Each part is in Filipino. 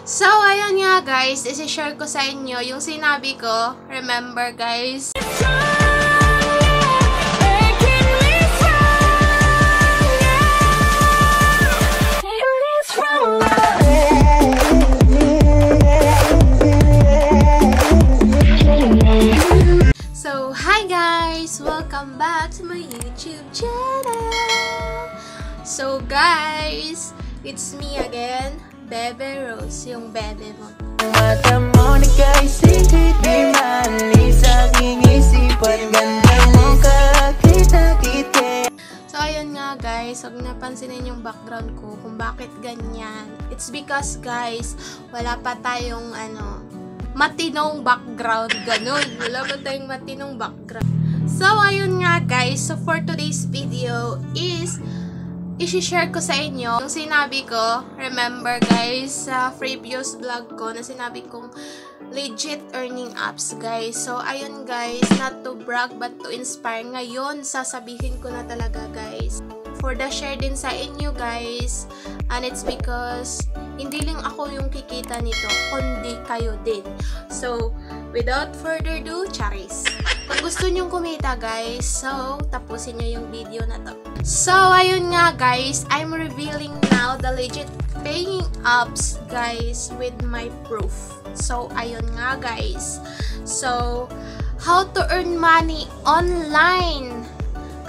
So, ayun nga guys, isi-share ko sa inyo yung sinabi ko. Remember guys? So, hi guys! Welcome back to my YouTube channel! So guys, it's me again, Bebe Rose, yung bebe mo. Mata mo na guys, hindi di maalis sa aking isipan. Ganda mo kakita-kita. So ayun nga guys, huwag napansinin yung background ko kung bakit ganyan. It's because guys, wala pa tayong matinong background, ganun. Wala pa tayong matinong background. So ayun nga guys, so for today's video is i-share ko sa inyo yung sinabi ko. Remember guys, sa previous vlog ko na sinabi kong legit earning apps guys. So ayun guys, not to brag but to inspire. Ngayon, sasabihin ko na talaga guys. For the share din sa inyo guys. And it's because hindi lang ako yung kikita nito, kundi kayo din. So, without further ado, charis. Kung gusto nyong kumita guys, so tapusin nyo yung video na to. So, ayun nga guys, I'm revealing now the legit paying apps guys with my proof. So, ayun nga guys. So, how to earn money online.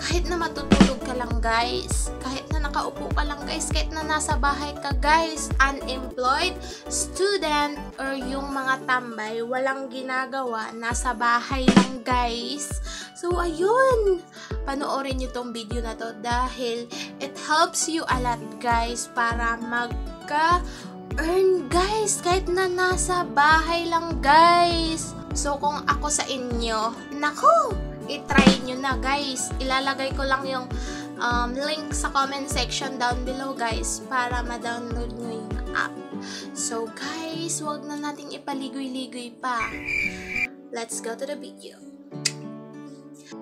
Kahit na matutulog ka lang guys, kahit na nakaupo ka lang guys, kahit na nasa bahay ka guys, unemployed, student, or yung mga tambay, walang ginagawa, nasa bahay lang guys. So ayun, panoorin nyo tong video na to dahil it helps you a lot guys para magka-earn guys, kahit na nasa bahay lang guys. So kung ako sa inyo, naku! I-try nyo na guys. Ilalagay ko lang yung link sa comment section down below guys para ma-download nyo yung app. So guys, huwag na nating ipaligoy-ligoy pa. Let's go to the video.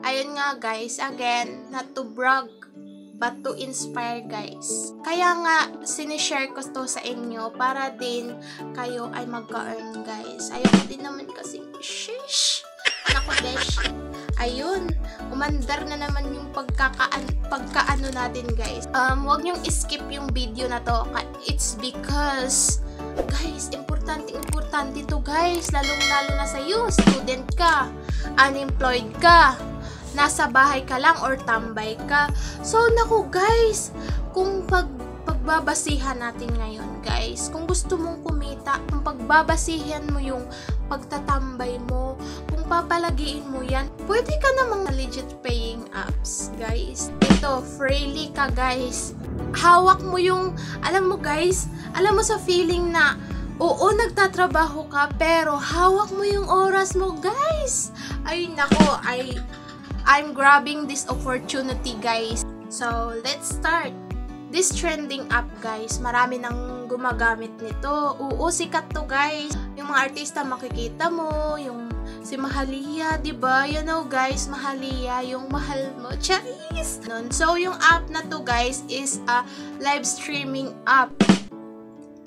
Ayun nga guys, again, not to brag but to inspire guys. Kaya nga, sinishare ko to sa inyo para din kayo ay magka-earn guys. Ayun din naman kasi, shish! Naku besh! Ayun, umandar na naman yung pagkaano natin guys. Huwag niyong skip yung video na to. It's because, guys, importante to guys. Lalong-lalo na sa'yo, student ka, unemployed ka, nasa bahay ka lang or tambay ka. So, naku guys, kung pagbabasihan natin ngayon guys, kung gusto mong kumita, kung pagbabasihan mo yung pagtatambay mo, kung papalagiin mo yan, pwede ka namang legit paying apps guys. Ito, freely ka guys. Hawak mo yung, alam mo guys, alam mo sa feeling na oo, nagtatrabaho ka, pero hawak mo yung oras mo guys. Ay nako, I'm grabbing this opportunity guys. So, let's start. This trending app guys, marami nang gumagamit nito. Oo, sikat to guys. Yung mga artista makikita mo, yung si Mahalia, 'di ba? You know guys, Mahalia, yung mahal mo. Charis. So, yung app na to guys is a live streaming app.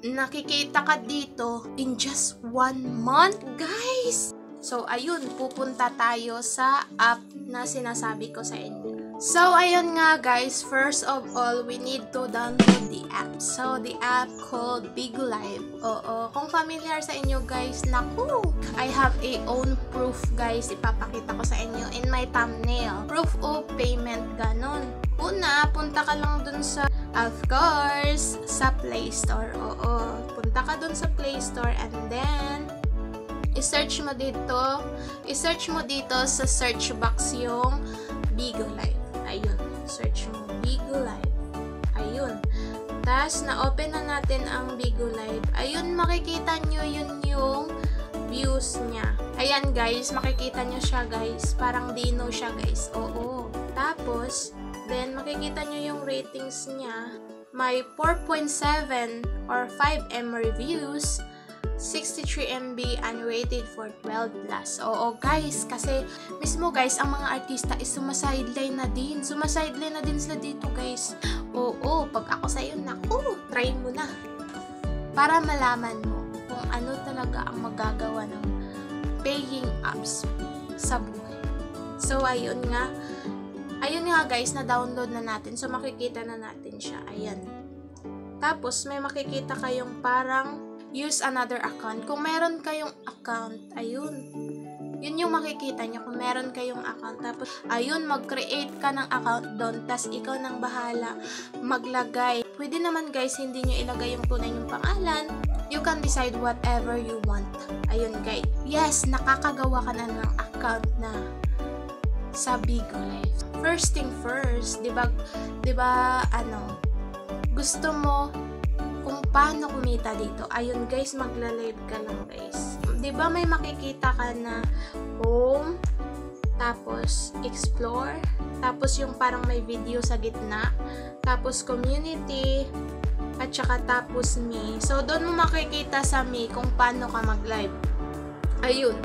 Nakikita ka dito in just 1 month guys. So, ayun, pupunta tayo sa app na sinasabi ko sa inyo. So, ayun nga guys, first of all, we need to download the app. So, the app called BigLive. Oo, kung familiar sa inyo guys, naku, I have a own proof guys, ipapakita ko sa inyo in my thumbnail. Proof of payment, ganon. Una, punta ka lang dun sa, of course, sa Play Store. Oo, punta ka dun sa Play Store and then, i-search mo dito sa search box yung BigLive. Ayun, search mo BigLive. Ayun. Tapos, na-open na natin ang BigLive. Ayun, makikita nyo yun yung views niya. Ayan guys, makikita nyo siya guys. Parang dino siya guys. Oo. Tapos, then makikita nyo yung ratings niya. May 4.7 or 5M reviews. 63 MB unrated for 12 plus. Oo guys, kasi mismo guys, ang mga artista is sumasideline na din. Sumasideline na din sila dito guys. Oo, pag ako sa'yo, naku, try mo na. Para malaman mo kung ano talaga ang magagawa ng paying apps sa buhay. So, ayun nga guys, na-download na natin. So, makikita na natin siya. Ayan. Tapos, may makikita kayong parang use another account. Kung meron kayong account, ayun. Yun yung makikita nyo kung meron kayong account. Tapos, ayun, mag-create ka ng account doon. Tapos, ikaw nang bahala maglagay. Pwede naman guys, hindi nyo ilagay yung tunay yung pangalan. You can decide whatever you want. Ayun guys. Yes, nakakagawa ka na ng account na sa Bigo Live. First thing first, diba gusto mo kung paano kumita dito. Ayun guys, magla-live ka lang guys. Diba may makikita ka na home, tapos explore, tapos yung parang may video sa gitna, tapos community, at saka tapos me. So, doon mo makikita sa me kung paano ka mag-live. Ayun.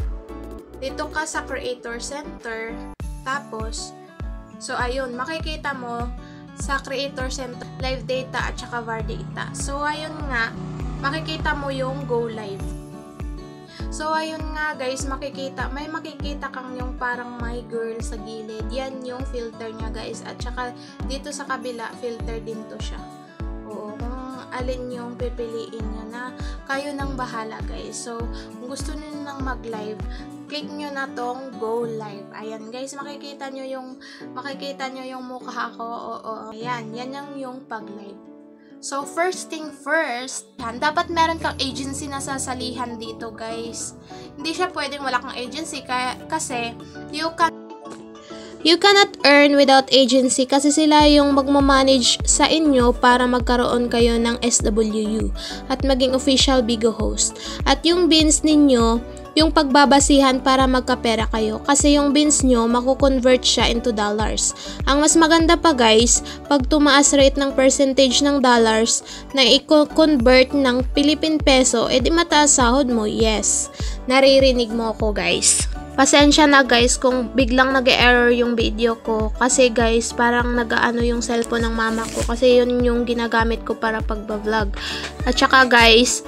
Dito ka sa Creator Center, tapos, so ayun, makikita mo sa Creator Center, live data at saka var data. So, ayun nga, makikita mo yung go live. So, ayun nga guys, may makikita kang yung parang my girl sa gilid. Yan yung filter niya guys. At saka dito sa kabila, filter din to siya. Oo, kung alin yung pipiliin nyo na, kayo nang bahala guys. So, kung gusto nyo nang mag-live, click nyo na tong go live. Ayan guys, makikita nyo yung mukha ko. Oo, ayan, yan yung pag-live. So, first thing first, dapat meron kang agency na sasalihan dito, guys. Hindi siya pwedeng wala kang agency kasi you cannot earn without agency kasi sila yung magmamanage sa inyo para magkaroon kayo ng SWU at maging official Bigo host. At yung beans ninyo, yung pagbabasihan para magkapera kayo kasi yung beans nyo makukonvert siya into dollars. Ang mas maganda pa guys, pag tumaas rate ng percentage ng dollars na i-convert ng Philippine peso, edi mataas sahod mo. Yes, naririnig mo ako guys. Pasensya na guys kung biglang nag-error yung video ko kasi guys parang nag-aano yung cellphone ng mama ko kasi yun yung ginagamit ko para pagba-vlog. At saka guys,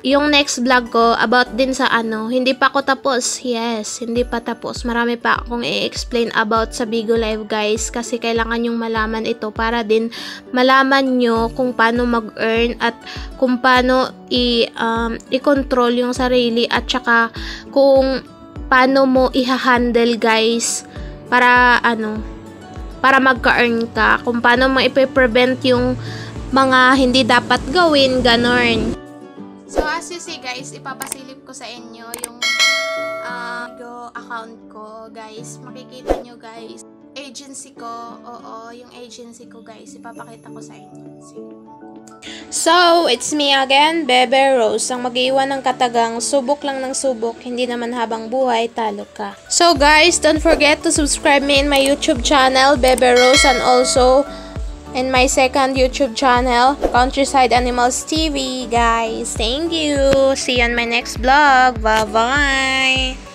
yung next vlog ko about din sa hindi pa ako tapos. Yes, hindi pa tapos. Marami pa akong i-explain about sa Bigo Live guys kasi kailangan yung malaman ito para din malaman nyo kung paano mag-earn at kung paano i-control yung sarili at saka kung paano mo i-handle guys para para magka-earn ka. Kung paano mo i-prevent yung mga hindi dapat gawin, ganon. So, as you see guys, ipapasilip ko sa inyo yung Bigo account ko, guys. Makikita nyo guys. Agency ko, oo, yung agency ko guys. Ipapakita ko sa inyo. See? So, it's me again, Bebe Rose, ang mag-iwan ng katagang subok lang ng subok, hindi naman habang buhay, talo ka. So guys, don't forget to subscribe me in my YouTube channel, Bebe Rose, and also in my second YouTube channel, Countryside Animals TV, guys. Thank you. See you on my next vlog. Bye-bye.